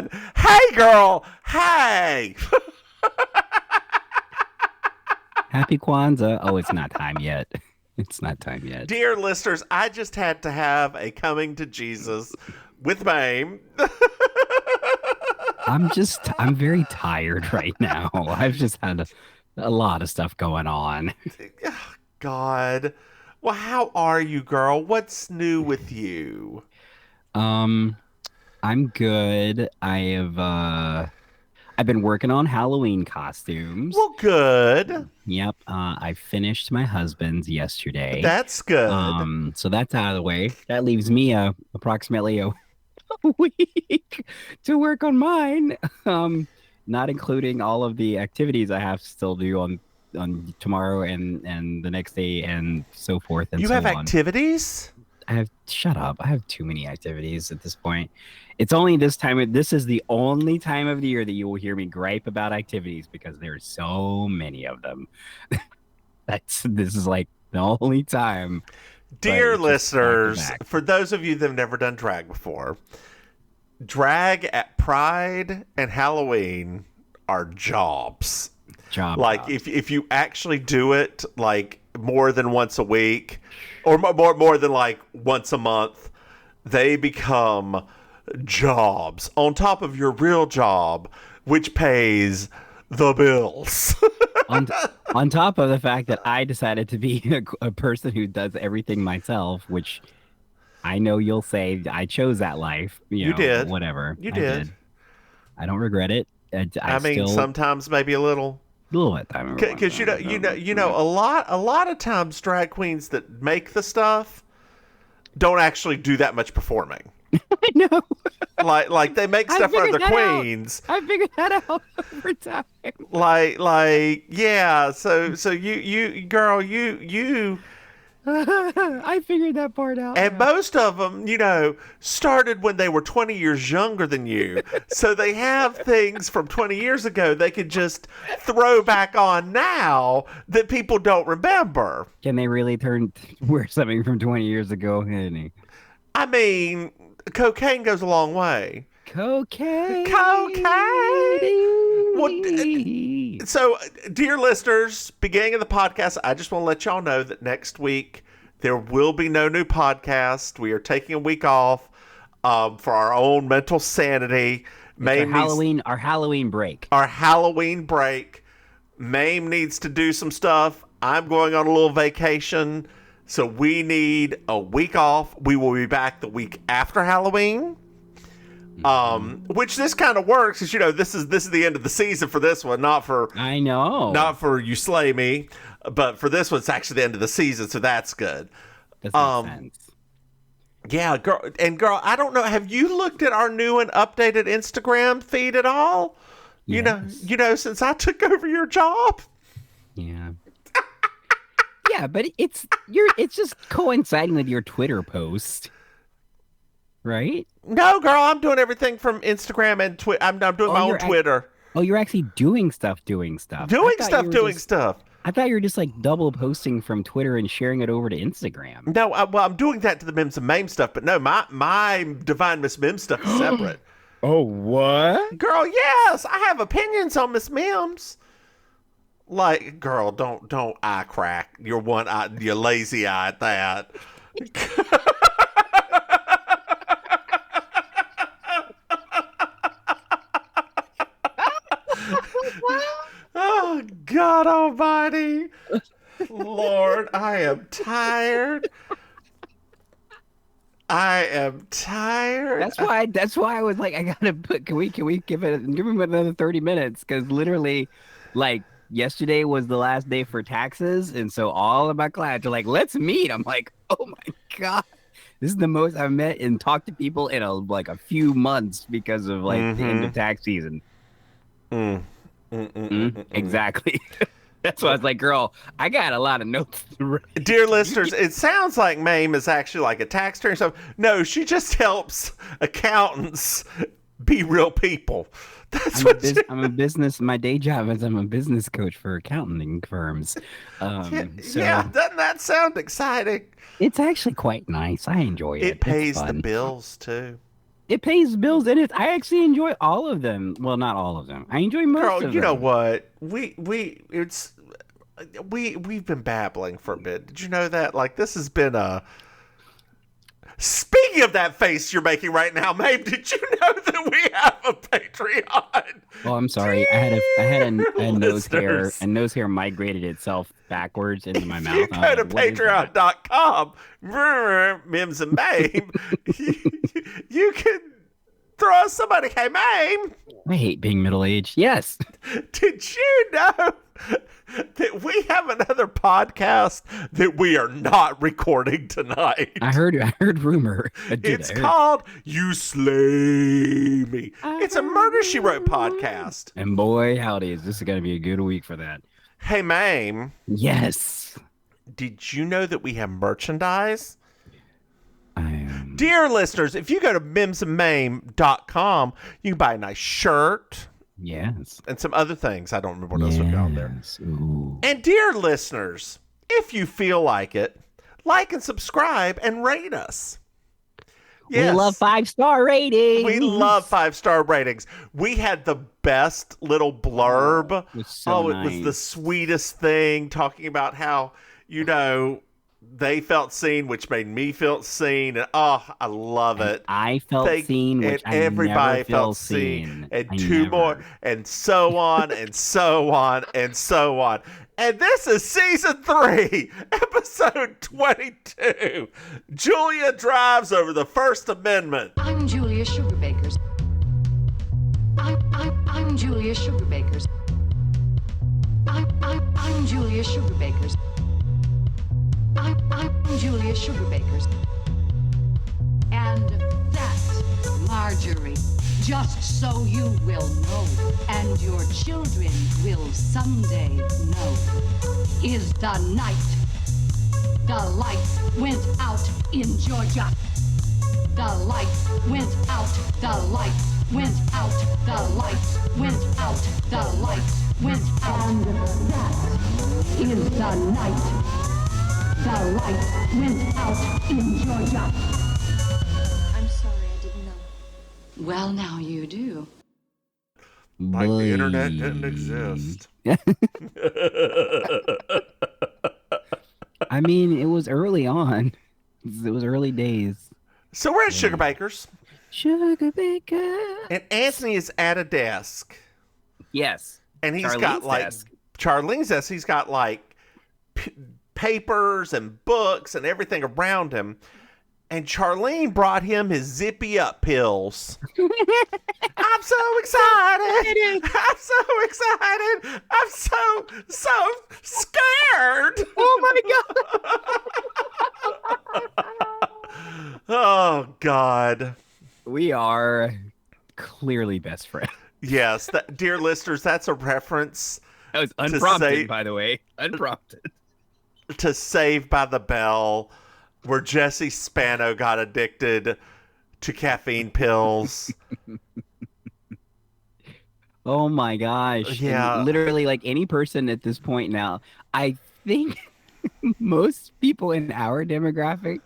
going, hey, girl, hey. Happy Kwanzaa. Oh, it's not time yet. It's not time yet. Dear listeners, I just had to have a coming to Jesus with Maim. I'm very tired right now. I've just had a lot of stuff going on. God. Well, how are you, girl? What's new with you? Um, I'm good. I've been working on Halloween costumes. Well, good. Yep. I finished my husband's yesterday. That's good. So that's out of the way. That leaves me approximately a week to work on mine. Not including all of the activities I have to still do on tomorrow and the next day and so forth and You so have on. activities? Shut up. I have too many activities at this point. It's only this time. This is the only time of the year that you will hear me gripe about activities because there's so many of them. This is like the only time. Dear But just back to listeners, back. for those of you that have never done drag before, drag at Pride and Halloween are jobs. Job. Like if you actually do it like more than once a week or more than like once a month, they become jobs on top of your real job, which pays the bills. on on top of the fact that I decided to be a person who does everything myself, which I know you'll say I chose that life, You but did. whatever. You I did. did. I don't regret it. I I mean, still sometimes maybe a little. a little bit time every once in Because a while. a lot of times drag queens that make the stuff don't actually do that much performing. I know. Like they make I stuff for figured other that out. queens. I figured that out over time. Yeah. So you girl, you I figured that part out and now. most of them, started when they were 20 years younger than you. So they have things from 20 years ago they could just throw back on now that people don't remember. Can they really wear something from 20 years ago, honey? I mean, cocaine goes a long way. Cocaine. Cocaine. Well, so, dear listeners, beginning of the podcast, I just want to let y'all know that next week there will be no new podcast. We are taking a week off for our own mental sanity. It's Mame needs Our Halloween break. our Halloween break. Mame needs to do some stuff. I'm going on a little vacation. So we need a week off. We will be back the week after Halloween. Which this kind of works because this is the end of the season for this one, I know. not for You Slay Me, but for this one it's actually the end of the season, so that's good. Does make sense. Yeah, girl, I don't know. Have you looked at our new and updated Instagram feed at all? Yes. Since I took over your job. Yeah. Yeah, but it's just coinciding with your Twitter post, right? No, girl, I'm doing everything from Instagram and Twitter. I'm doing my own Twitter. You're actually doing stuff, doing stuff. Doing stuff. I thought you were just like double posting from Twitter and sharing it over to Instagram. No, I'm doing that to the Mims and Mame stuff, but no, my Divine Miss Mims stuff is separate. Oh, what? Girl, yes, I have opinions on Miss Mims. Like, girl, don't eye crack. Your one eye, your lazy eye at that. Oh, God Almighty, Lord, I am tired. I am tired. That's why I was like, I gotta put. Can we give him another 30 minutes? Because literally, like yesterday was the last day for taxes, and so all of my clients are like, let's meet. I'm like, oh my God. This is the most I've met and talked to people in a few months because of like the end of tax season. Exactly. That's why I was like, girl, I got a lot of notes to write. Dear listeners, it sounds like Mame is actually like a tax attorney. So no, she just helps accountants be real people. That's I'm a business. My day job is I'm a business coach for accounting firms. Yeah, doesn't that sound exciting? It's actually quite nice. I enjoy it. It pays it's the fun. bills too. it pays bills, and I actually enjoy all of them. Well, not all of them. I enjoy most Girl, of you know them. what? We've been babbling for a bit. Did you know that? Like, this has been a. Speaking of that face you're making right now, Maeve, did you know that we have a Patreon? Oh, I'm sorry. I had Listeners. a nose hair migrated itself backwards into my If mouth. you I was go to like, what is that? patreon.com, Mims and Maim, you can throw us somebody. Hey, Maim, I hate being middle aged. Yes. did you know that we have another podcast that we are not recording tonight? I heard rumor. It's called You Slay Me. It's a Murder, She Wrote podcast. And boy, howdy, is this going to be a good week for that. Hey, Maim, Yes. did you know that we have merchandise? I am. Dear listeners, if you go to mimsandmaim.com, you can buy a nice shirt Yes. and some other things. I don't remember what else we've got on there. Ooh. And dear listeners, if you feel like it, like and subscribe and rate us. Yes. We love 5-star ratings. We love 5-star ratings. We had the best little blurb. It was so It was the sweetest thing, talking about how, they felt seen, which made me feel seen. And I love it. I felt seen, which and I everybody never felt feel seen. And I two never. more, and so on, and so on, and so on. And this is season 3, episode 22. Julia drives over the First Amendment. I'm Julia Sugarbaker. I'm Julia Sugarbaker. I'm Julia Sugarbaker. I'm Julia Sugarbaker. And that's Marjorie. Just so you will know, and your children will someday know, is the night the lights went out in Georgia. The lights went out, the lights went out, the lights went out, the lights went out. And that is the night the lights went out in Georgia. I'm sorry, I didn't know. Well, now you do. Like the internet didn't exist. I mean, it was early on. It was early days. So we're at Sugarbaker's, Sugarbaker. and Anthony is at a desk, Yes. and he's Charlene's got like desk. Charlene's desk. He's got like papers and books and everything around him. And Charlene brought him his zippy up pills. I'm so excited. I'm so excited. I'm so scared. Oh my god. Oh, God. We are clearly best friends. Yes. Dear listeners, that's a reference That was say- unprompted, by the way. Unprompted. to Saved by the Bell, where Jesse Spano got addicted to caffeine pills. Oh my gosh. Yeah. And literally, like any person at this point now, I think most people in our demographic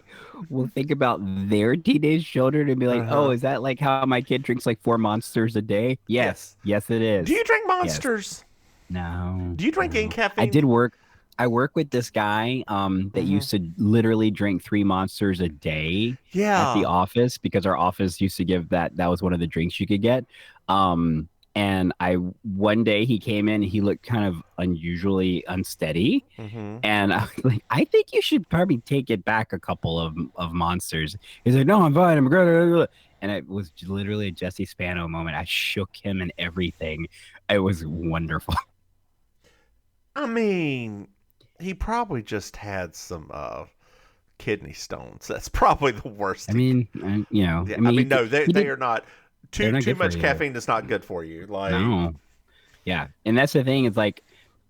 will think about their teenage children and be like, Uh-huh. oh, is that like how my kid drinks like 4 Monsters a day? Yes. Yes, it is. Do you drink Monsters? No. Do you drink any caffeine? I did work. I work with this guy that used to literally drink 3 Monsters a day at the office, because our office used to give that was one of the drinks you could get. And one day he came in, he looked kind of unusually unsteady. Mm-hmm. And I was like, I think you should probably take it back a couple of Monsters. He's like, no, I'm fine. I'm good. And it was literally a Jesse Spano moment. I shook him and everything. It was wonderful. I mean, he probably just had some kidney stones. That's probably the worst. I mean, Yeah, I mean, no, they are not. Too not good for much you. caffeine is not good for you. Like, No. Yeah. And that's the thing, is like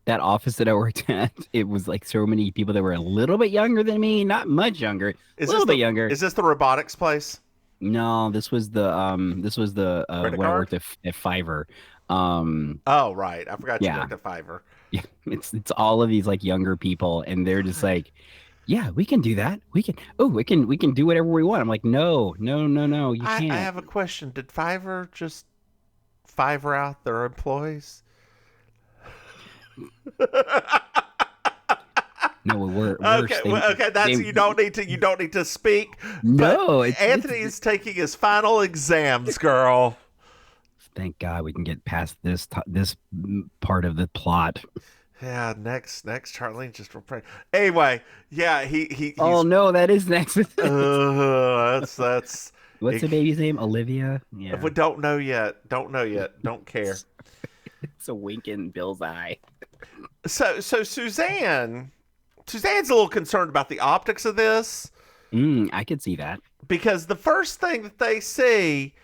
that office that I worked at, it was like so many people that were a little bit younger than me, not much younger, a little bit younger. Is this the robotics place? No, this was the Credit when I card? worked at Fiverr. Oh, right. I forgot you Yeah. worked at Fiverr. Yeah, it's all of these like younger people, and they're just like, Yeah, we can do that. We can. Oh, we can do whatever we want. I'm like, no, no, no, no. You I can't. have a question. Did Fiverr just Fiverr out their employees? No, we're worse. Okay, okay. That's you don't need to speak. No, but Anthony is taking his final exams, girl. Thank God we can get past this part of the plot. Yeah, next, Charlene just repray. Anyway, yeah, he's. Oh no, that is next. That's. What's the baby's name? Olivia. Yeah. We don't know yet. Don't care. It's a wink in Bill's eye. So Suzanne's a little concerned about the optics of this. I could see that. Because the first thing that they see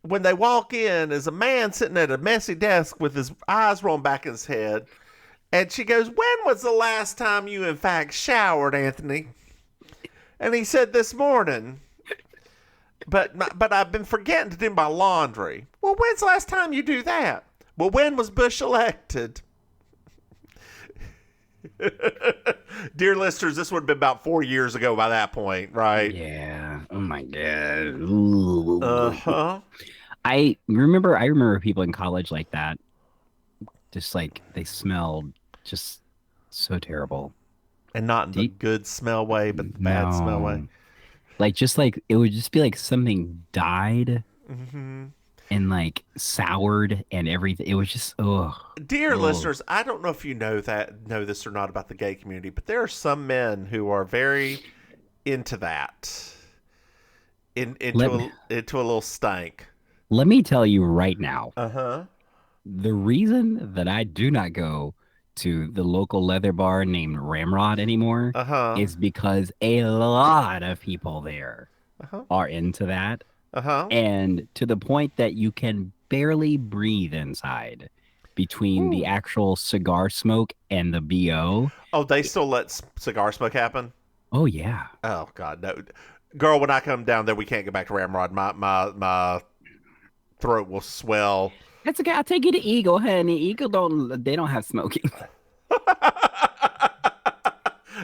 when they walk in is a man sitting at a messy desk with his eyes rolling back in his head. And she goes, "When was the last time you, in fact, showered, Anthony?" And he said, "This morning. But I've been forgetting to do my laundry." "Well, when's the last time you do that?" "Well, when was Bush elected?" Dear listeners, this would have been about 4 years ago by that point, right? Yeah. Oh my God. Ooh. Uh-huh. I remember people in college like that. Just like they smelled just so terrible. And not in the good smell way, but the bad smell way. Like it would just be like something died and like soured and everything. It was just Dear listeners, I don't know if you know this or not about the gay community, but there are some men who are very into that. Into a little stank. Let me tell you right now. Uh-huh. The reason that I do not go to the local leather bar named Ramrod anymore is because a lot of people there are into that. And to the point that you can barely breathe inside between the actual cigar smoke and the BO. Oh, they still let cigar smoke happen? Oh, yeah. Oh, God, no. Girl, when I come down there, we can't go back to Ramrod. My throat will swell. That's okay. I'll take you to Eagle, honey. Eagle they don't have smoking.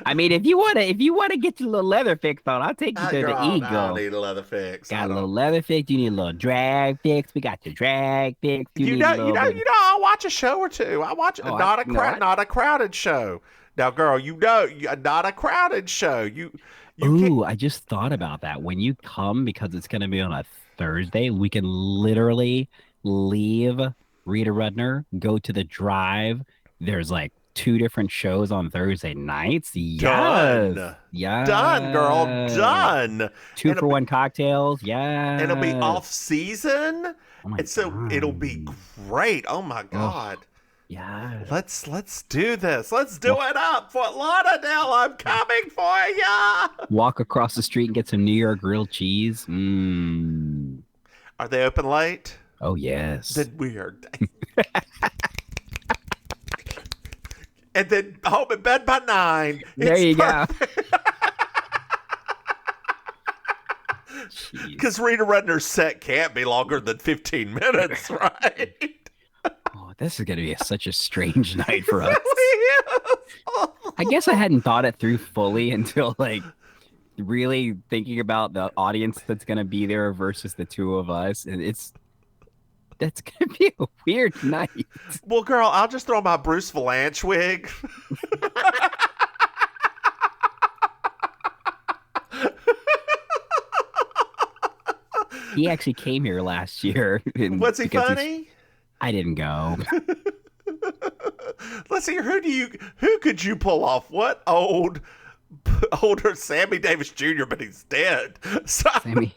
I mean, if you wanna get your little leather fix on, I'll take you to the Eagle. I don't need a leather fix. Got a little leather fix. You need a little drag fix. We got the drag fix. You know. I'll watch a show or two. I watch not a crowded show. Now, girl, not a crowded show. I just thought about that. When you come, because it's gonna be on a Thursday, we can literally leave Rita Rudner, go to the Drive. There's like 2 different shows on Thursday nights. Yes. Done. Yeah. Done, girl. Done. 2 for 1 cocktails. Yeah. And it'll be off season. Oh and so God. It'll be great. Oh my God. Yeah. Let's do this. Let's do it up. Fort Lauderdale, I'm coming for ya. Walk across the street and get some New York grilled cheese. Are they open late? Oh, yes. Then we are. And then home in bed by 9. There you go. Because Rita Rudner's set can't be longer than 15 minutes, right? Oh, this is going to be such a strange night for us. I guess I hadn't thought it through fully until like really thinking about the audience that's going to be there versus the 2 of us. And that's going to be a weird night. Well, girl, I'll just throw my Bruce Valanche wig. He actually came here last year. Was he funny? I didn't go. Let's see, who could you pull off? What older Sammy Davis Jr., but he's dead. Sammy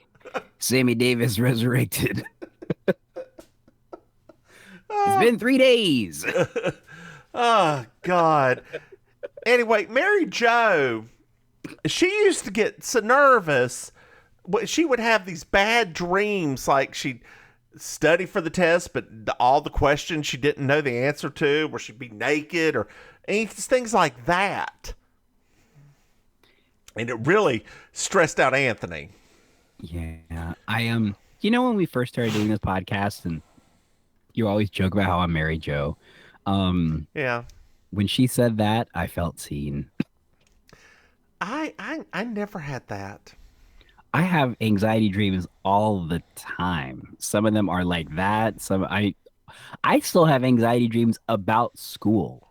Davis resurrected. It's been 3 days. Oh, God. Anyway, Mary Jo, she used to get so nervous. She would have these bad dreams, like she'd study for the test, but all the questions she didn't know the answer to, where she'd be naked or things like that. And it really stressed out Anthony. Yeah. When we first started doing this podcast, and you always joke about how I'm Mary Jo. Yeah. When she said that, I felt seen. I never had that. I have anxiety dreams all the time. Some of them are like that. I still have anxiety dreams about school.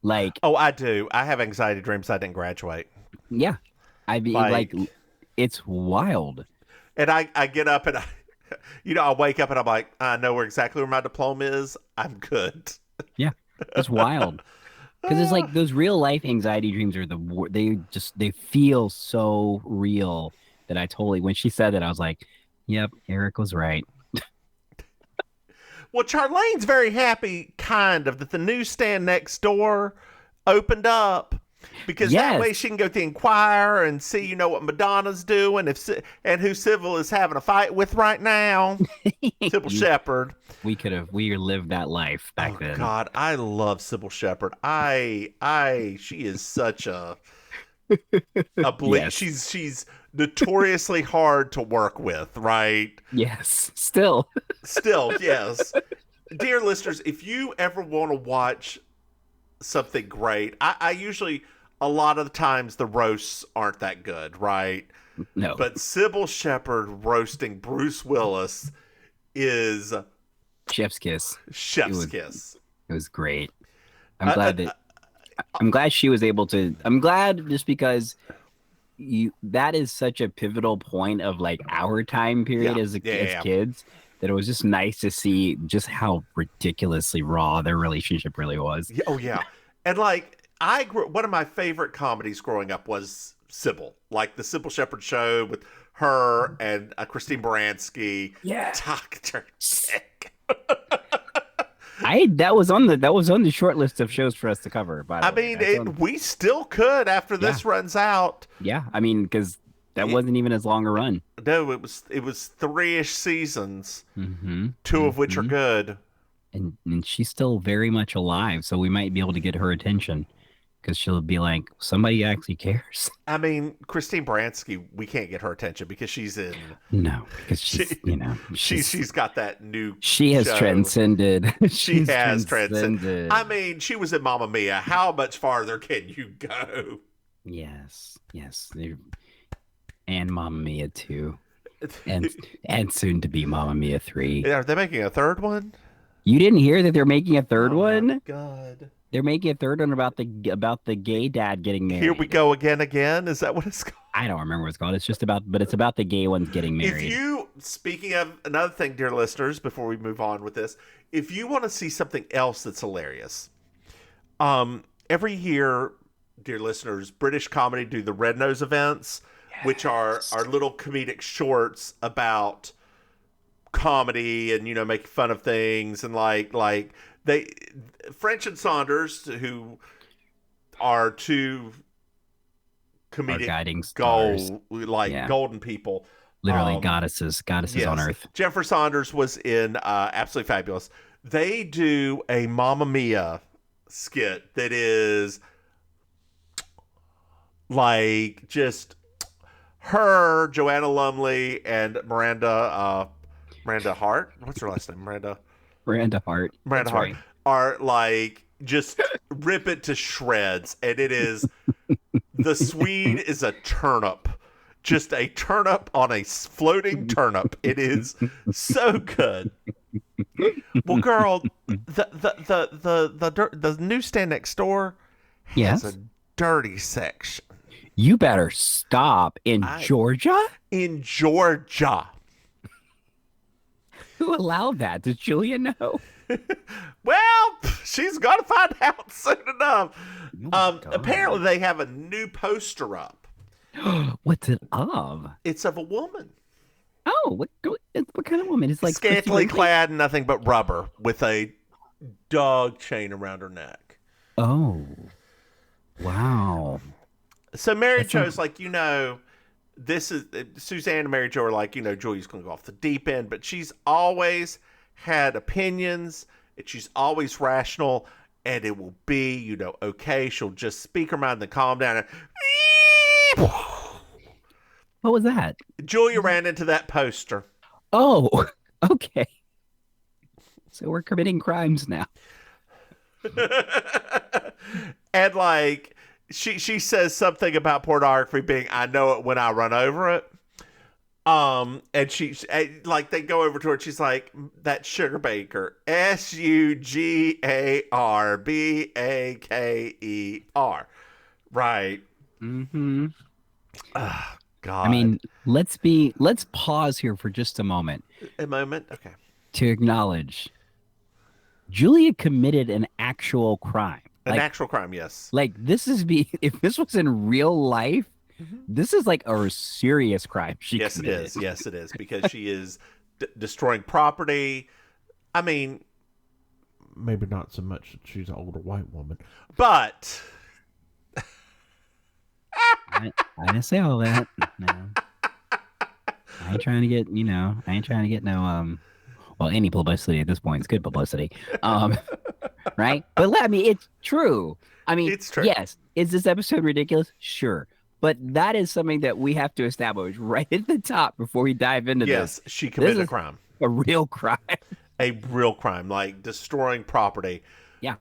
Like, Oh, I do. I have anxiety dreams. I didn't graduate. yeah, I mean, like, Like, it's wild. and I get up and I wake up and I'm like, I know exactly where my diploma is. I'm good. Yeah, it's wild. Because it's like those real life anxiety dreams are they feel so real that I totally, when she said that, I was like, yep, Eric was right. Well, Charlene's very happy, kind of, that the newsstand next door opened up because that way Yes. she can go to the Inquirer and see, what Madonna's doing, and who Sybil is having a fight with right now. Sybil Shepherd. We lived that life back Oh then. God, I love Sybil Shepherd. She is such a Yes. she's notoriously hard to work with, right? Yes. Still. Still, yes. Dear listeners, if you ever want to watch something great, I usually, a lot of the times, the roasts aren't that good, right? No. But Sybil Shepherd roasting Bruce Willis is Chef's kiss. chef's kiss. It was great. I- I'm glad she was able to. I'm glad just because that is such a pivotal point of like our time period Yeah, as yeah. kids, that it was just nice to see just how ridiculously raw their relationship really was. Yeah, oh yeah, and like one of my favorite comedies growing up was Sybil, like the Sybil Shepherd Show with her and Christine Baranski. Yeah. Dr. Dick. That was on the short list of shows for us to cover. By the I way, mean, we still could after this runs out. yeah, I mean, because that wasn't even as long a run. No, it was 3-ish seasons, Mm-hmm. 2 of which are good. And she's still very much alive, so we might be able to get her attention because she'll be like, somebody actually cares. I mean, Christine Baranski, we can't get her attention because she's in. No, because she's She's got that new. she has show. transcended. She She's has transcended. I mean, she was in Mamma Mia. How much farther can you go? Yes, and Mamma Mia 2, and soon to be Mamma Mia 3. Are they making a third one? You didn't hear that they're making a third Oh my one? God. They're making a third one about the gay dad getting married. Here we go again. Is that what it's called? I don't remember what it's called. It's about the gay ones getting married. Speaking of another thing, dear listeners, before we move on with this, if you want to see something else that's hilarious, every year, dear listeners, British Comedy do the Red Nose events, which are little comedic shorts about comedy and making fun of things, and like French and Saunders, who are two comedic guiding stars. golden people, Literally goddesses yes. on earth. Jennifer Saunders was in Absolutely Fabulous. They do a Mamma Mia skit that is like just her, Joanna Lumley, and Miranda Hart. What's her last name? Miranda Hart. Miranda That's Hart right. are like just rip it to shreds, and it is the Swede is a turnip. Just a turnip on a floating turnip. It is so good. Well, girl, the newsstand next door has Yes. a dirty section. You better stop. In Georgia? In Georgia. Who allowed that? Does Julia know? Well, she's gonna find out soon enough. God. Apparently, they have a new poster up. What's it of? It's of a woman. Oh, what kind of woman? It's like Scantily 50 clad in nothing but rubber with a dog chain around her neck. Oh, wow. So Mary Jo's like, this is Suzanne and Mary Jo are like, Julia's going to go off the deep end, but she's always had opinions and she's always rational, and it will be, okay. She'll just speak her mind and then calm down. And What was that? Julia ran into that poster. Oh, okay. So we're committing crimes now. And like, she says something about pornography being, I know it when I run over it. And she like they go over to her and she's like, that Sugarbaker, Sugarbaker, right? Mm-hmm. Oh, God. I mean, let's pause here for just a moment A moment, okay. to acknowledge Julia committed an actual crime. An actual crime, yes. Like if this was in real life, this is like a serious crime she committed. Yes, it is. Because she is destroying property. I mean, maybe not so much that she's an older white woman, but I didn't say all that. No. I ain't trying to get, no well, any publicity at this point is good publicity. Right? But I mean, it's true. I mean, it's true. Yes. Is this episode ridiculous? Sure. But that is something that we have to establish right at the top before we dive into this. Yes, she committed a crime. A real crime. A real crime, like destroying property. Yeah.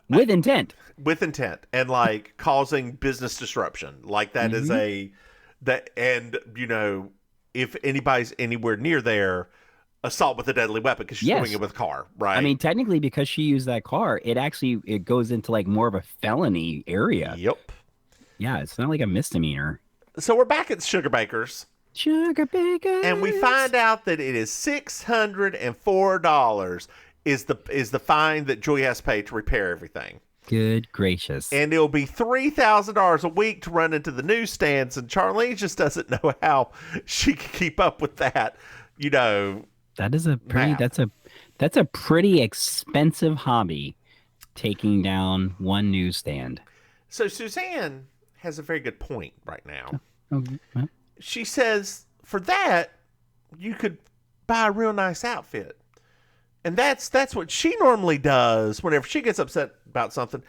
With intent. With intent. And like causing business disruption. Like that is and if anybody's anywhere near there, assault with a deadly weapon because she's doing it with a car, right? I mean, technically, because she used that car, it goes into like more of a felony area. Yep. Yeah, it's not like a misdemeanor. So we're back at Sugarbaker's. Sugarbaker. And we find out that it is $604 is the fine that Julia has to pay to repair everything. Good gracious. And it'll be $3,000 a week to run into the newsstands, and Charlene just doesn't know how she can keep up with that, That is that's a pretty expensive hobby, taking down one newsstand. So Suzanne has a very good point right now. Okay. She says, for that, you could buy a real nice outfit. And that's what she normally does whenever she gets upset about something.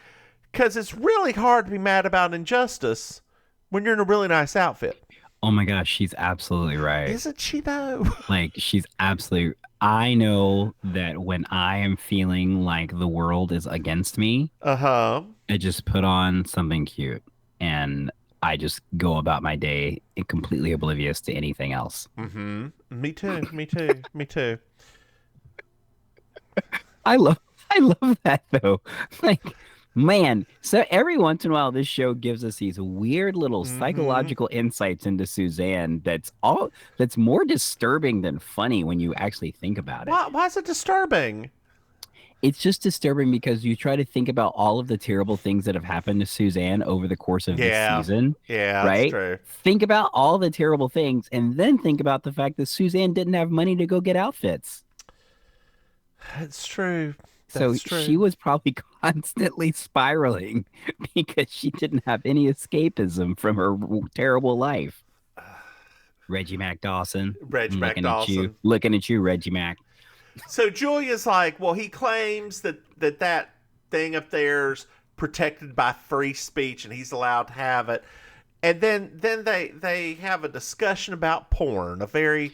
Because it's really hard to be mad about injustice when you're in a really nice outfit. Oh my gosh, she's absolutely right. Isn't she though? Like, she's absolutely... I know that when I am feeling like the world is against me, I just put on something cute and I just go about my day completely oblivious to anything else. Mm-hmm. Me too. Me too. I love that though. Like, man, so every once in a while this show gives us these weird little psychological insights into Suzanne that's more disturbing than funny when you actually think about it. Why is it disturbing? It's just disturbing because you try to think about all of the terrible things that have happened to Suzanne over the course of this season. Yeah, right? That's true. Think about all the terrible things and then think about the fact that Suzanne didn't have money to go get outfits. That's true. So she was probably constantly spiraling because she didn't have any escapism from her terrible life. Reggie Mac Dawson. Looking at you, Reggie Mac. So Julia's like, well, he claims that thing up there's protected by free speech and he's allowed to have it. And then they have a discussion about porn, a very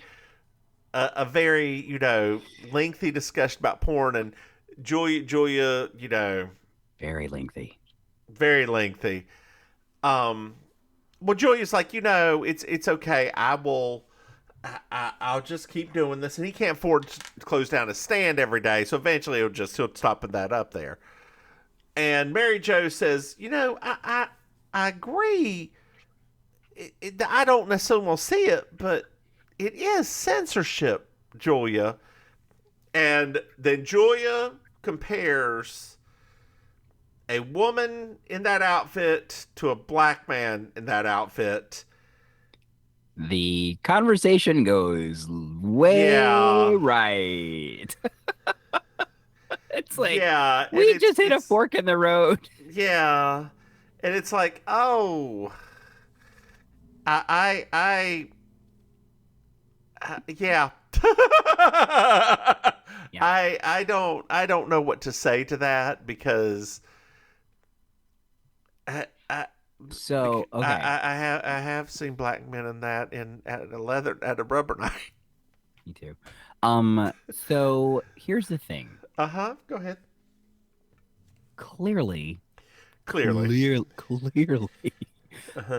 lengthy discussion about porn, and Julia, very lengthy. Well, Julia's like, it's okay. I'll just keep doing this, and he can't afford to close down his stand every day, so eventually he'll stop putting that up there. And Mary Jo says, I agree. I don't necessarily want to see it, but it is censorship, Julia. And then Julia compares a woman in that outfit to a black man in that outfit. The conversation goes way right. It's like, we just hit a fork in the road. Yeah. And it's like, oh, yeah. I don't know what to say to that because I have seen black men in that at a rubber night. Me too. So here's the thing. Go ahead. Clearly, Clearly. Clearly,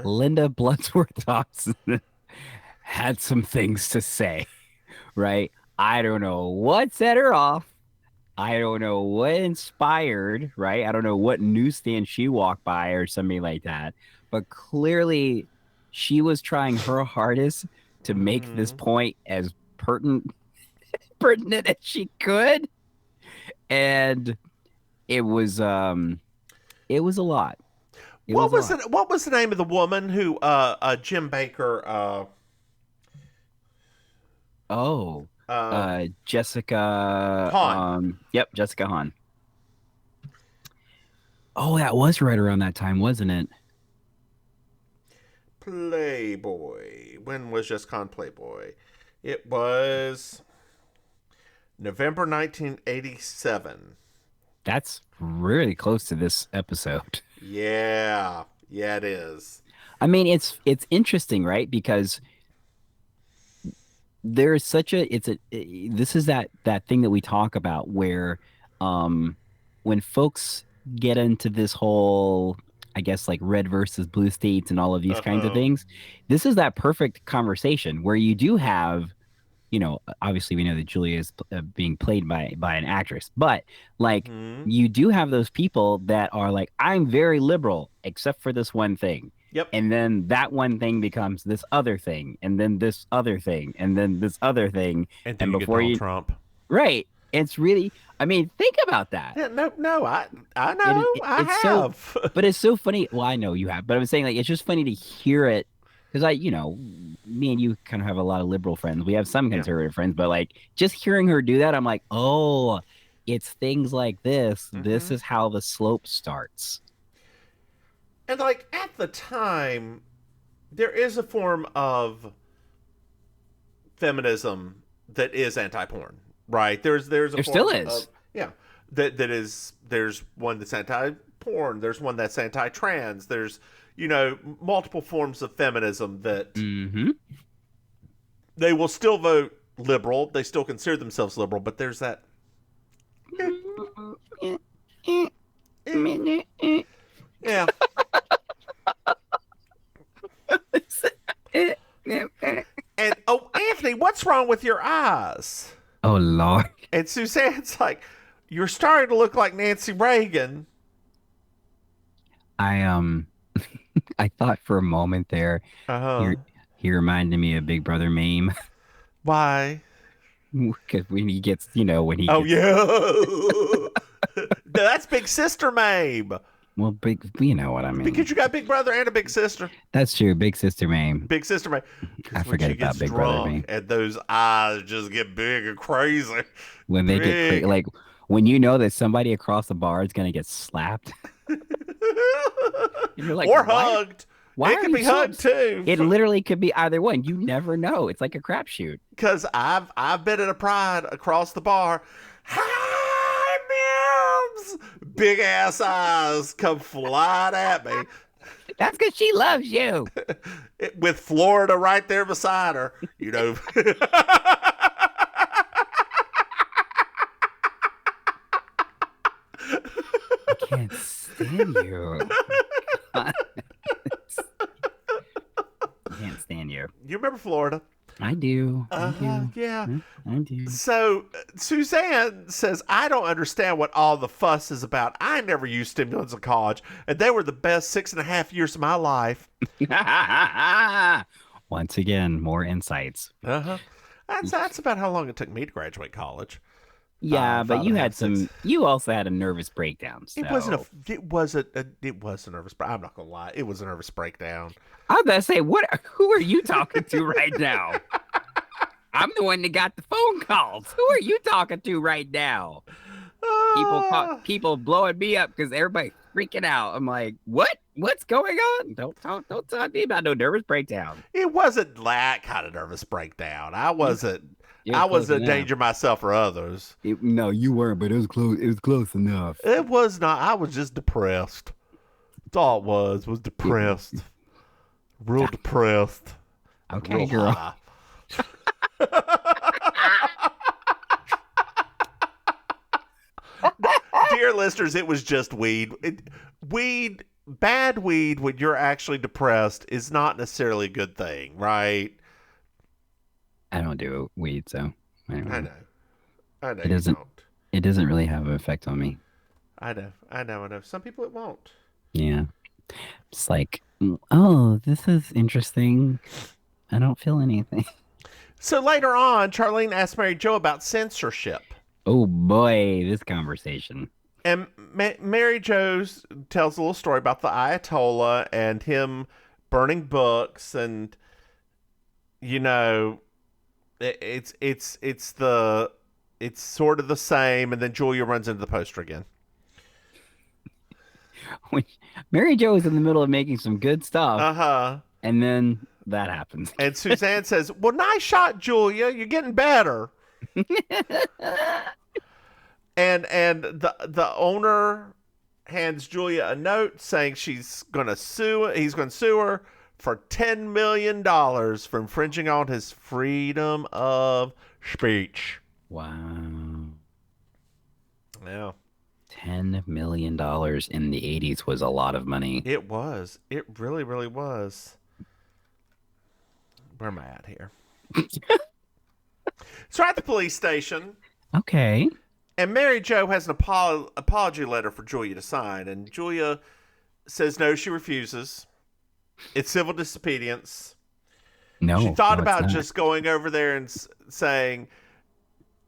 Linda Bloodsworth Thompson had some things to say, right? I don't know what set her off. I don't know what inspired, right? I don't know what newsstand she walked by or something like that. But clearly, she was trying her hardest to make this point as pertinent as she could, and it was a lot. What was the name of the woman who Jim Baker Jessica Hahn. Yep, Jessica Hahn. Oh, that was right around that time, wasn't it? Playboy. When was Jessica Hahn Playboy? It was November 1987. That's really close to this episode. Yeah, it is. I mean, it's interesting, right? Because there is such a this is that thing that we talk about where when folks get into this whole, I guess, like red versus blue states and all of these kinds of things, this is that perfect conversation where you do have, obviously we know that Julia is being played by an actress, but like you do have those people that are like, I'm very liberal except for this one thing. Yep. And then that one thing becomes this other thing, and then this other thing, and then this other thing. And then before you get Donald Trump. Right. It's really, I mean, think about that. Yeah, no, I know, I have. But it's so funny. Well, I know you have, but I'm saying, like, it's just funny to hear it because me and you kind of have a lot of liberal friends. We have some conservative friends, but like just hearing her do that, I'm like, oh, it's things like this. This is how the slope starts. And like at the time, there is a form of feminism that is anti-porn, right? There still is. That is. There's one that's anti-porn. There's one that's anti-trans. There's multiple forms of feminism that they will still vote liberal. They still consider themselves liberal, but there's that. Yeah. And Anthony, what's wrong with your eyes? Oh Lord. And Suzanne's like, you're starting to look like Nancy Reagan. I thought for a moment there, he reminded me of Big Brother Mame. Why? Because when he gets, when he. Oh yeah. That's Big Sister Maim. Well, you know what I mean. Because you got Big Brother and a Big Sister. That's true. Big Sister Maim. Big Sister Maim. I forget about Big Brother Maim. And those eyes just get big and crazy. When they get like when you know that somebody across the bar is gonna get slapped. You're like, or hugged. Why it could be hugged too. It literally could be either one. You never know. It's like a crapshoot. Because I've been at a pride across the bar. Hi, Mims! Big ass eyes come flying at me. That's because she loves you. With Florida right there beside her, I can't stand you. I can't stand you. You remember Florida? I do. Yeah. I do. So Suzanne says, I don't understand what all the fuss is about. I never used stimulants in college, and they were the best 6.5 years of my life. Once again, more insights. That's about how long it took me to graduate college. Yeah, but you had you also had a nervous breakdown. So. It was a nervous, I'm not going to lie. It was a nervous breakdown. I was going to say, who are you talking to right now? I'm the one that got the phone calls. Who are you talking to right now? People blowing me up because everybody's freaking out. I'm like, what? What's going on? Don't talk to me about no nervous breakdown. It wasn't that kind of nervous breakdown. I wasn't endangering myself or others. No, you weren't, but it was close. It was close enough. It was not. I was just depressed. That's all it was depressed. Real depressed. Okay, real girl. High. dear listeners, it was just weed. Bad weed when you're actually depressed is not necessarily a good thing, right? I don't do weed, so I don't know. I know It you doesn't. don't. It doesn't really have an effect on me. I know. Some people it won't. Yeah. It's like, oh, this is interesting. I don't feel anything. So later on, Charlene asked Mary Jo about censorship. Oh boy, this conversation. And Mary Jo tells a little story about the Ayatollah and him burning books, and it's sort of the same. And then Julia runs into the poster again. When Mary Jo is in the middle of making some good stuff, Uh-huh. and then that happens. And Suzanne says, "Well, nice shot, Julia. You're getting better." And the owner hands Julia a note saying he's going to sue her for $10 million for infringing on his freedom of speech. Wow. Yeah. $10 million in the 80s was a lot of money. It was. It really, really was. Where am I at here? So we're at the police station. Okay. And Mary Jo has an apology letter for Julia to sign. And Julia says no, she refuses. It's civil disobedience. No. She thought no, about it's not. just going over there and saying,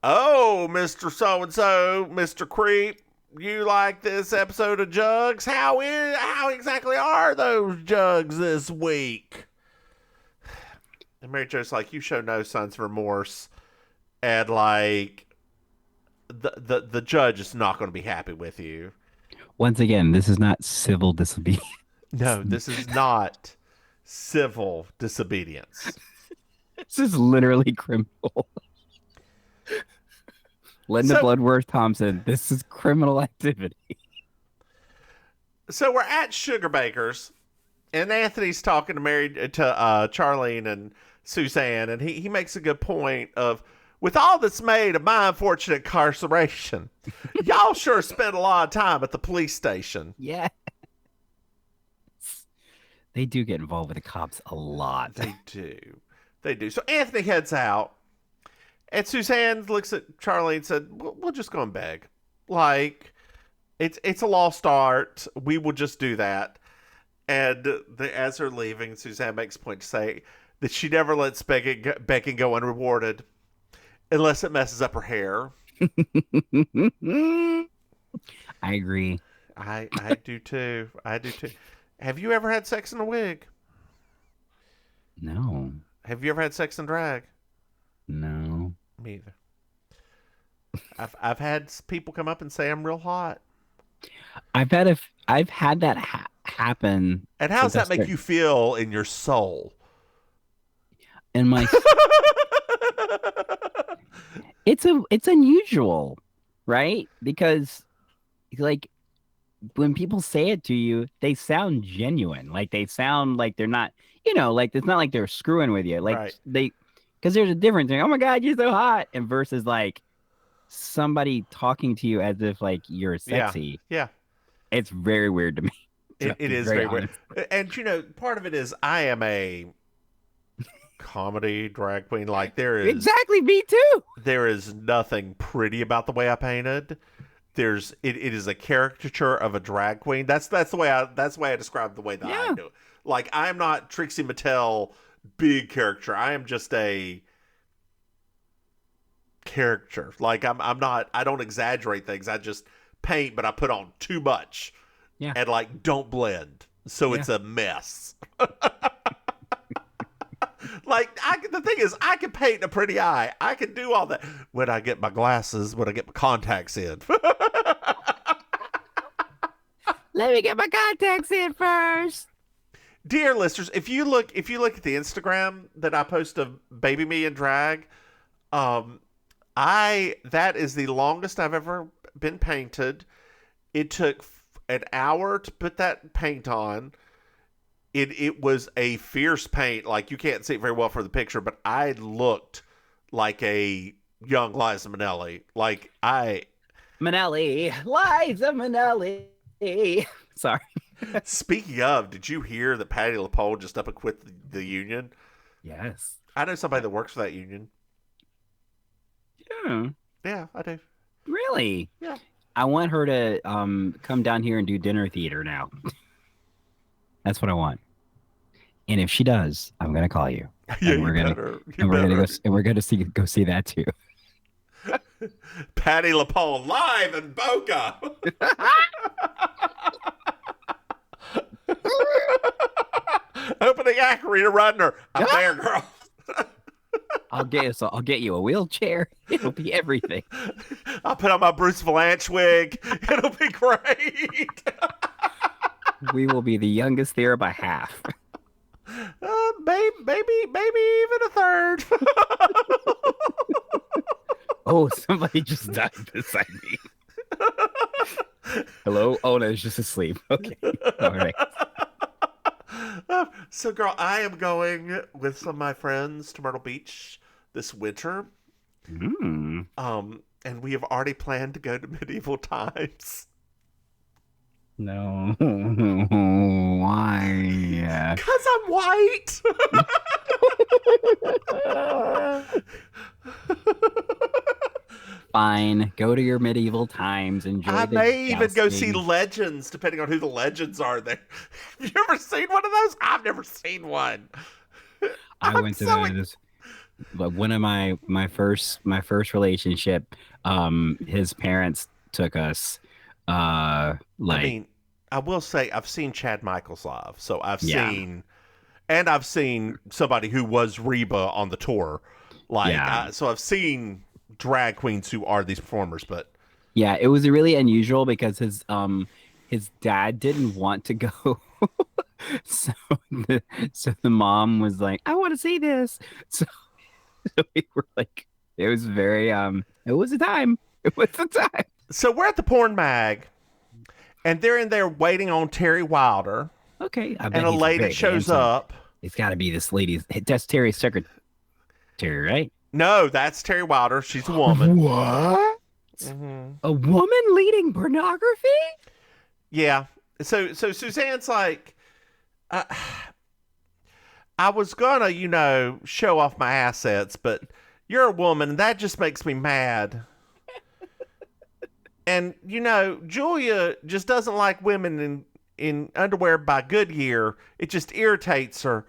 "Oh, Mr. So-and-so, Mr. Creep, you like this episode of Jugs? How exactly are those jugs this week?" And Mary Jo's like, "You show no signs of remorse." And like, the judge is not going to be happy with you. Once again, this is not civil disobedience. No, this is not civil disobedience. This is literally criminal. Linda Bloodworth Thompson, this is criminal activity. So we're at Sugarbaker's, and Anthony's talking to Charlene and Suzanne, and he makes a good point of, with all that's made of my unfortunate incarceration, y'all sure spent a lot of time at the police station. Yeah. They do get involved with the cops a lot. They do. So Anthony heads out, and Suzanne looks at Charlie and said, "We'll just go and beg. Like, it's a lost art. We will just do that." And as they're leaving, Suzanne makes a point to say that she never lets begging go unrewarded unless it messes up her hair. I agree. I do too. Have you ever had sex in a wig? No. Have you ever had sex in drag? No. Me either. I've had people come up and say I'm real hot. I've had that happen. And how does that make you feel in your soul? In my It's unusual, right? Because like when people say it to you, they sound genuine. Like they sound like they're not, like it's not like they're screwing with you. Like right. Because there's a difference. Like, oh my God, you're so hot, and versus like somebody talking to you as if like you're sexy. Yeah. It's very weird to me. It is very weird. And part of it is I am a comedy drag queen. Like there is exactly me too. There is nothing pretty about the way I painted. It is a caricature of a drag queen. That's the way I describe the way that I do it. Like I am not Trixie Mattel big character. I am just a character. Like I don't exaggerate things. I just paint, but I put on too much. Yeah. And like don't blend. So it's a mess. Like the thing is, I can paint a pretty eye. I can do all that when I get my glasses, when I get my contacts in. Let me get my contacts in first. Dear listeners, if you look at the Instagram that I post of Baby Me in drag, that is the longest I've ever been painted. It took an hour to put that paint on. It was a fierce paint. Like you can't see it very well for the picture, but I looked like a young Liza Minnelli. Like Minnelli, Liza Minnelli. Sorry. Speaking of, did you hear that Patti LuPone just up and quit the union? Yes. I know somebody that works for that union. Yeah. Yeah, I do. Really? Yeah. I want her to come down here and do dinner theater now. That's what I want. And if she does, I'm gonna call you. Yeah, and we're you gonna better. and we're gonna go and we're gonna go see that too. Patti LuPone live in Boca. Opening act, Rita Rudner. I'm there, girl. I'll get you a wheelchair. It'll be everything. I'll put on my Bruce Valanche wig. It'll be great. We will be the youngest there by half. Maybe even a third. Oh, somebody just died beside me. Hello? Oh, no, it's just asleep. Okay. All right. So, girl, I am going with some of my friends to Myrtle Beach this winter. Mm. And we have already planned to go to medieval times. No. Why? Because I'm white. Fine. Go to your medieval times. Enjoy I the may even go see jousting. Legends, depending on who the Legends are there. Have you ever seen one of those? I've never seen one. I went to this. But one of my first relationship, his parents took us. I mean, I will say I've seen Chad Michaels live, so I've seen somebody who was Reba on the tour, so I've seen drag queens who are these performers, but yeah, it was really unusual because his dad didn't want to go, so the mom was like, I want to see this, so we were like, it was very it was a time. So we're at the porn mag, and they're in there waiting on Terry Wilder. Okay, I bet And a he's lady very shows handsome. up. It's got to be this lady's. That's Terry's secretary, right? No, that's Terry Wilder. She's a woman. What? Mm-hmm. A woman leading pornography? Yeah. So Suzanne's like, I was gonna, show off my assets, but you're a woman, and that just makes me mad. And Julia just doesn't like women in underwear by Goodyear. It just irritates her,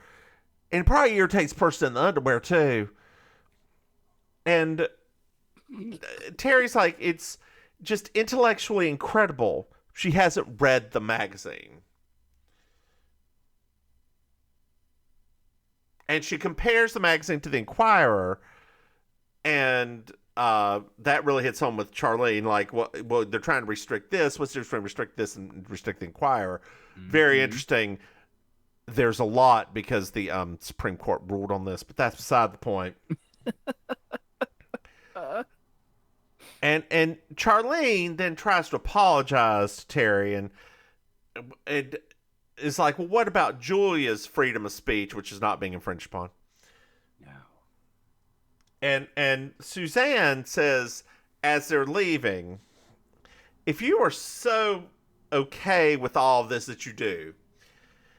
and probably irritates the person in the underwear too. And Terry's like, it's just intellectually incredible. She hasn't read the magazine. And she compares the magazine to the Inquirer, and that really hits home with Charlene. Like, well, they're trying to restrict this. What's the difference between restrict this and restrict the Inquirer? Mm-hmm. Very interesting. There's a lot because the Supreme Court ruled on this, but that's beside the point. And Charlene then tries to apologize to Terry, and is like, well, what about Julia's freedom of speech, which is not being infringed upon? No. And Suzanne says, as they're leaving, if you are so okay with all of this that you do,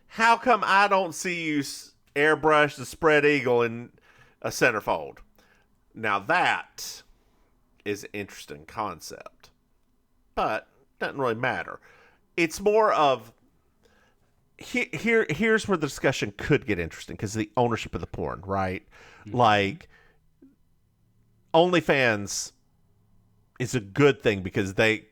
how come I don't see you airbrush the spread eagle in a centerfold? Now that is an interesting concept, but doesn't really matter. It's more of here's where the discussion could get interesting, because the ownership of the porn, right? Mm-hmm. Like, OnlyFans is a good thing because the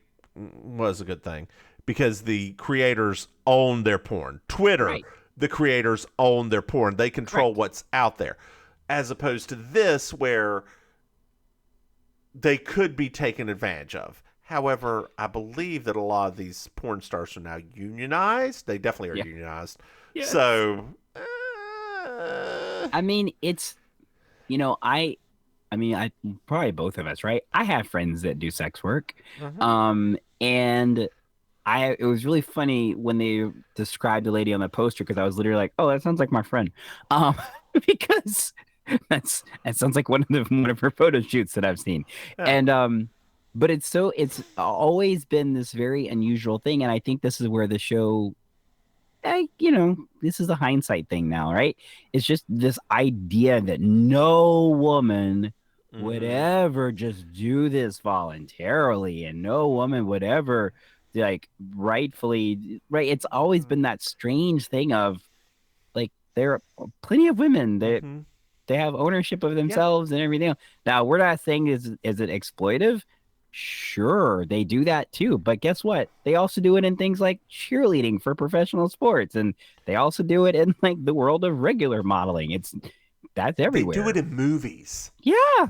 creators own their porn. Twitter, right. The creators own their porn. They control what's out there, as opposed to this where they could be taken advantage of. However, I believe that a lot of these porn stars are now unionized. They definitely are unionized. Yes. So, I mean, it's, I probably both of us, right? I have friends that do sex work. Mm-hmm. And it was really funny when they described the lady on the poster, because I was literally like, oh, that sounds like my friend. Because that sounds like one of her photo shoots that I've seen. Yeah. And But it's always been this very unusual thing, and I think this is where the show, this is the hindsight thing now, right? It's just this idea that no woman would Mm-hmm. ever just do this voluntarily, and no woman would ever like rightfully, right? It's always been that strange thing of like there are plenty of women that Mm-hmm. they have ownership of Yeah. themselves and everything else. Now, we're not saying is it exploitive? Sure, they do that too. But guess what? They also do it in things like cheerleading for professional sports, and they also do it in like the world of regular modeling. That's They everywhere. do it in movies. Yeah,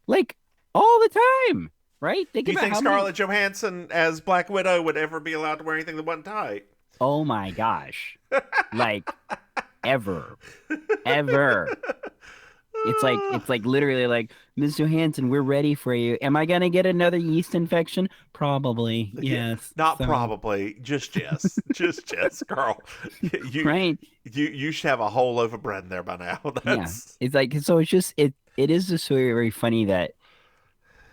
like all the time, right? Think Do you about think how Scarlett many. Johansson as Black Widow would ever be allowed to wear anything that wasn't tight? Oh my gosh, like ever, ever. It's like literally like, Ms. Johansson, we're ready for you. Am I gonna get another yeast infection? Probably. Yes. Not So, probably, just yes, just yes, girl. You right. you should have a whole loaf of bread in there by now. Yeah. That's It's like so it's just it is just very, very funny that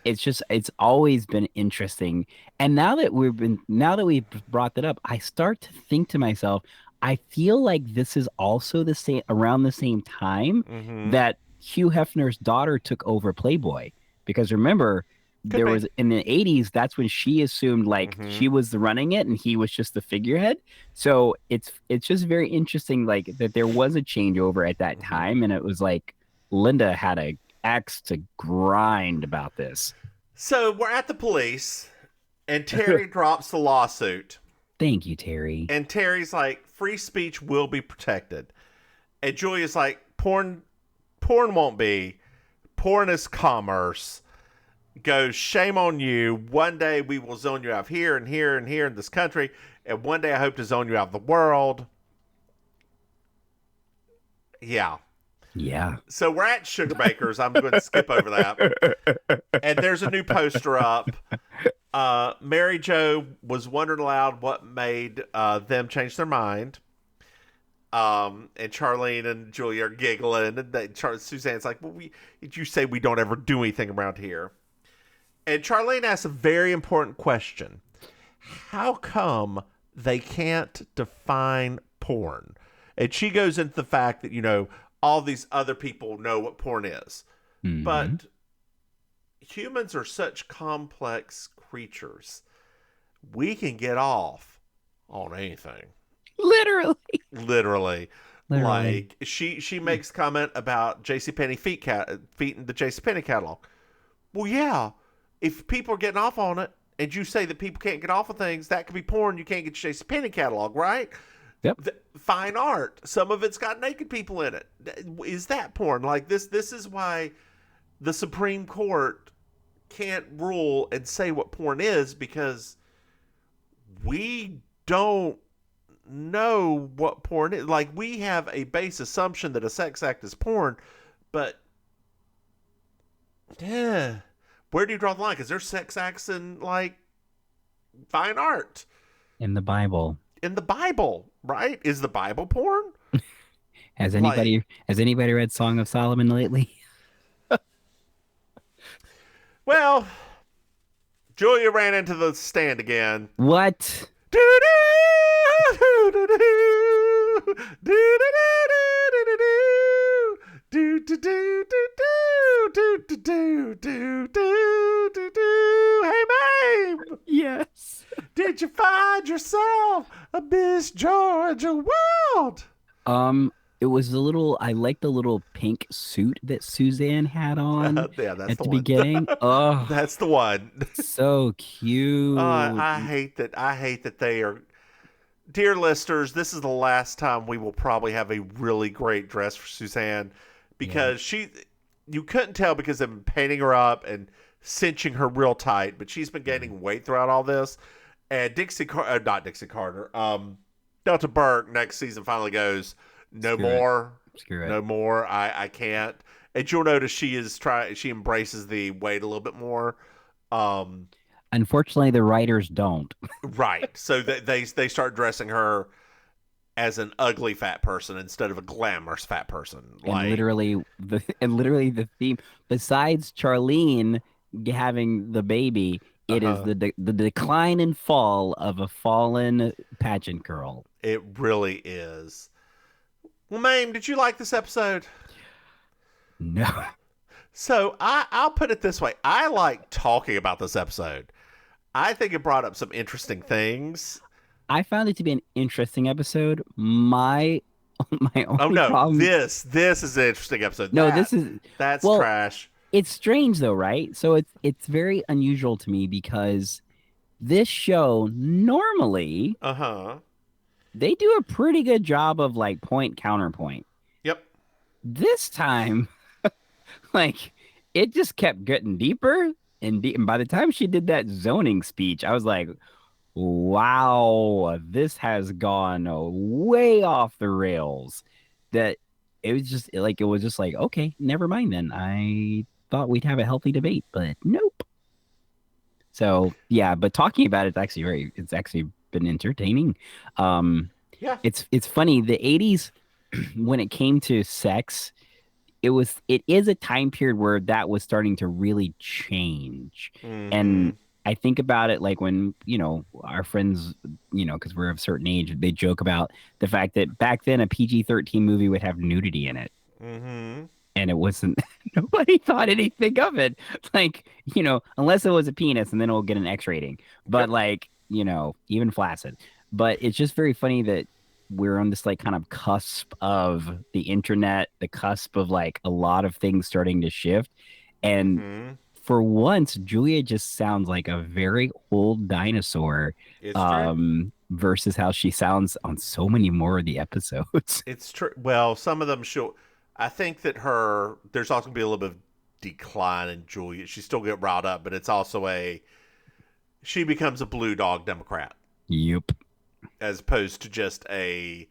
it's always been interesting. And now that we've brought that up, I start to think to myself, I feel like this is also the same around the same time mm-hmm. that Hugh Hefner's daughter took over Playboy. Because remember, Could there be. was in the 80s, that's when she assumed like Mm-hmm. she was the running it and he was just the figurehead. So it's just very interesting like that there was a changeover at that Mm-hmm. time, and it was like Linda had a axe to grind about this. So we're at the police, and Terry drops the lawsuit, Thank you, Terry. and Terry's like, "Free speech will be protected," and Julia's like, "Porn won't be. Porn is commerce." Goes, "Shame on you. One day we will zone you out here and here and here in this country, and one day I hope to zone you out of the world." Yeah. Yeah. So we're at Sugarbaker's. I'm going to skip over that. And there's a new poster up. Mary Jo was wondering aloud what made them change their mind. And Charlene and Julia are giggling. And Suzanne's like, "Well, you say we don't ever do anything around here." And Charlene asks a very important question. How come they can't define porn? And she goes into the fact that, all these other people know what porn is. Mhm. But humans are such complex creatures. We can get off on anything. Literally. Literally. Literally. Like she makes comment about JCPenney feet in the JCPenney catalog. Well, yeah. If people are getting off on it and you say that people can't get off of things, that could be porn. You can't get your JCPenney catalog, right? Yep. Fine art. Some of it's got naked people in it. Is that porn? Like this is why the Supreme Court can't rule and say what porn is, because we don't know what porn is. Like, we have a base assumption that a sex act is porn, but yeah, where do you draw the line? Because there's sex acts in like fine art In the Bible. in the Bible, right? Is the Bible porn? Has anybody read Song of Solomon lately? Well, Julia ran into the stand again. What? Hey, Maim, Yes. did you find yourself a Miss Georgia World? It was I like the little pink suit that Suzanne had on Yeah, that's at the the one. beginning. Oh, That's the one. so cute. I hate that. I hate that they are. Dear listeners, this is the last time we will probably have a really great dress for Suzanne, because you couldn't tell because they've been painting her up and cinching her real tight, but she's been gaining weight throughout all this. And not Dixie Carter, Delta Burke next season finally goes, no Screw it. more, Screw it. no more. I can't. And you'll notice she embraces the weight a little bit more. Unfortunately, the writers don't. Right. So they start dressing her as an ugly fat person instead of a glamorous fat person. And literally the theme, besides Charlene having the baby. It is the decline and fall of a fallen pageant girl. It really is. Well, Maim, did you like this episode? No. So I'll put it this way. I like talking about this episode. I think it brought up some interesting things. I found it to be an interesting episode. My only problem. This is an interesting episode. No, that's well, trash. It's strange though, right? So it's very unusual to me because this show normally they do a pretty good job of like point counterpoint. Yep. This time, like it just kept getting deeper and by the time she did that zoning speech, I was like, wow, this has gone way off the rails. That it was just like, okay, never mind then. I thought we'd have a healthy debate, but nope. So yeah, but talking about it's actually been entertaining. Yeah. It's funny. The 80s, when it came to sex, it is a time period where that was starting to really change. And I think about it like when, our friends, because we're of a certain age, they joke about the fact that back then a PG-13 movie would have nudity in it. And it wasn't, nobody thought anything of it. Like, unless it was a penis and then it'll get an X rating. But even flaccid. But it's just very funny that we're on this like kind of cusp of the internet, the cusp of like a lot of things starting to shift. And for once, Julia just sounds like a very old dinosaur versus how she sounds on so many more of the episodes. It's true. Well, some of them I think that there's also going to be a little bit of decline in Julia. She still get riled up, but it's also she becomes a blue dog Democrat. Yep. As opposed to just a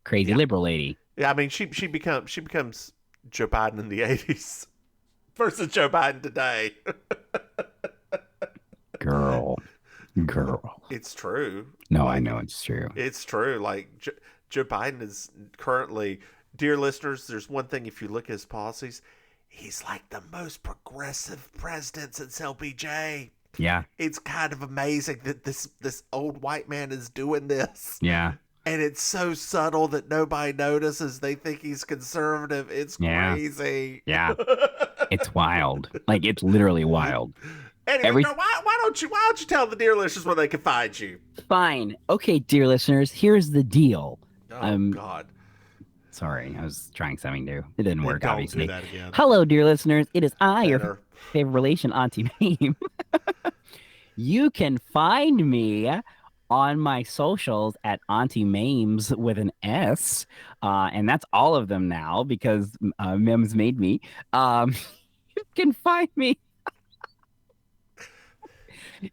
crazy liberal lady. Yeah, I mean, she becomes Joe Biden in the 80s versus Joe Biden today. Girl. It's true. No, I know it's true. It's true. Like Joe Biden is currently, dear listeners, there's one thing, if you look at his policies, he's like the most progressive president since LBJ. Yeah. It's kind of amazing that this old white man is doing this. Yeah. And it's so subtle that nobody notices. They think he's conservative. It's crazy. Yeah. It's wild. Like, it's literally wild. Anyway, why don't you tell the dear listeners where they can find you? Fine. Okay, dear listeners, here's the deal. Oh, God. Sorry, I was trying something new. It didn't work, obviously. Don't do that again. Hello, dear listeners. It is I, your favorite relation, Auntie Maim. You can find me on my socials at Auntie Maims with an S. And that's all of them now because Mims made me. You can find me.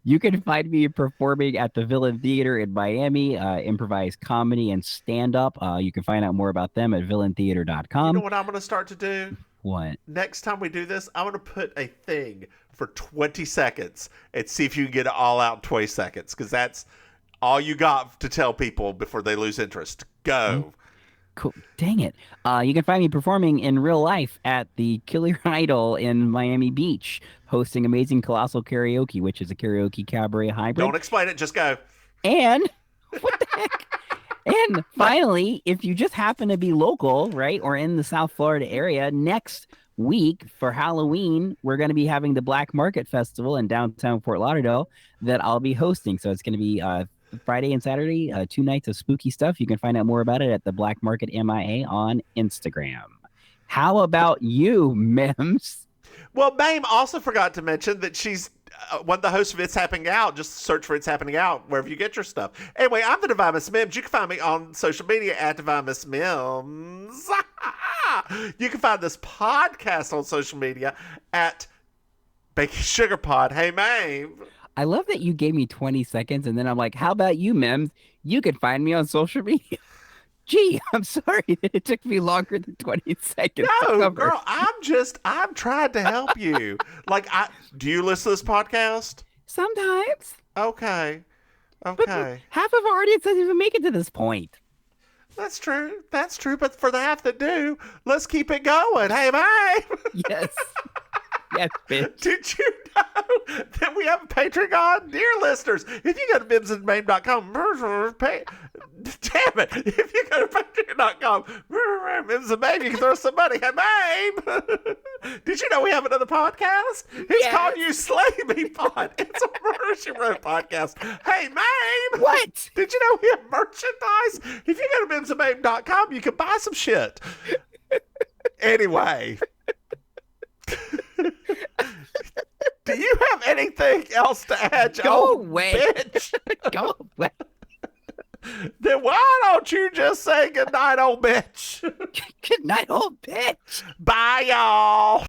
You can find me performing at the Villain Theater in Miami, improvised comedy and stand-up. You can find out more about them at villaintheater.com. You know what I'm going to start to do? What? Next time we do this, I'm going to put a thing for 20 seconds and see if you can get it all out in 20 seconds because that's all you got to tell people before they lose interest. Go. Cool. Dang it. You can find me performing in real life at the Killer Idol in Miami Beach, hosting Amazing Colossal Karaoke, which is a karaoke cabaret hybrid. Don't explain it. Just go. And what the heck? And finally, if you just happen to be local, right, or in the South Florida area, next week for Halloween, we're going to be having the Black Market Festival in downtown Fort Lauderdale that I'll be hosting. So it's going to be Friday and Saturday, 2 nights of spooky stuff. You can find out more about it at the Black Market MIA on Instagram. How about you, Mims? Well, Maim also forgot to mention that she's one of the hosts of It's Happening Out. Just search for It's Happening Out wherever you get your stuff. Anyway, I'm the Divine Miss Mims. You can find me on social media at Divine Miss Mims. You can find this podcast on social media at Baking Sugar Pod. Hey, Maim. I love that you gave me 20 seconds, and then I'm like, how about you, Mims? You can find me on social media. Gee, I'm sorry that it took me longer than 20 seconds. No, girl, I'm trying to help you. Do you listen to this podcast? Sometimes. Okay. But half of our audience doesn't even make it to this point. That's true. But for the half that do, let's keep it going. Hey, man. Yes. Yes, bitch. Did you know that we have a Patreon? Dear listeners, if you go to MimsandMaim.com, damn it, if you go to Patreon.com, Mims and Maim, you can throw us some money. Hey, Maim! Did you know we have another podcast? It's called You Slay Me Pod. It's a Murder, She Wrote podcast. Hey, Maim! What? Did you know we have merchandise? If you go to MimsandMaim.com, you can buy some shit. Anyway. Do you have anything else to add, Go old away. bitch? Go away. Then why don't you just say goodnight, old bitch? Good night, old bitch. Bye, y'all.